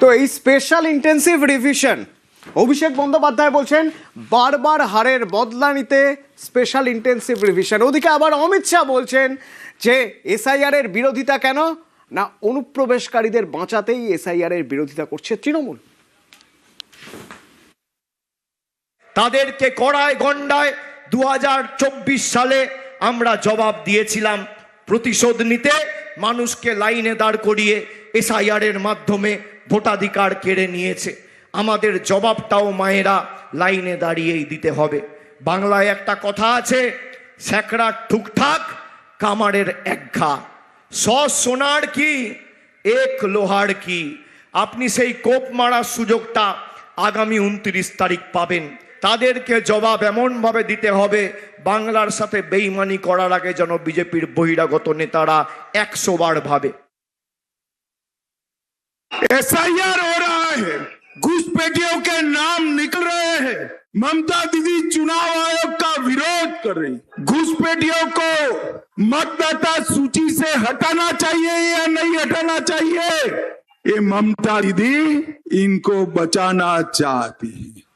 তো এই special intensive revision, Abhishek Bandyopadhyay বলছেন বারবার হারের বদলা নিতে স্পেশাল ইন্টেন্সিভ রিভিশন। ওদিকে আবার অমিত শাহ বলছেন যে এসআইআর এর বিরোধিতা কেন না, অনুপ্রবেশকারীদের বাঁচাতেই এসআইআর এর বিরোধিতা করছে তৃণমূল। তাদেরকে কড়ায় গন্ডায় 2024 সালে আমরা জবাব দিয়েছিলাম। প্রতিশোধ নিতে মানুষকে লাইনে দাঁড় করিয়ে এসআইআর এর মাধ্যমে ভোটাধিকার কেড়ে নিয়েছে। আমাদের জবাবটাও মায়েরা লাইনে দাঁড়িয়েই দিতে হবে। বাংলায় একটা কথা আছে, স্যাকড়ার ঠুকঠাক কামারের একঘা, 100 সোনার কি 1 লোহার কি। আপনি সেই কোপ মারার সুযোগটা আগামী 29 তারিখ পাবেন। তাদেরকে জবাব এমনভাবে দিতে হবে, বাংলার সাথে বেইমানি করার আগে যেন বিজেপির বহিরাগত নেতারা 100 বার ভাবে। एसआईआर हो रहा है, घुसपैठियों के नाम निकल रहे हैं। ममता दीदी चुनाव आयोग का विरोध कर रही। घुसपैठियों को मतदाता सूची से हटाना चाहिए या नहीं हटाना चाहिए, ये ममता दीदी इनको बचाना चाहती है।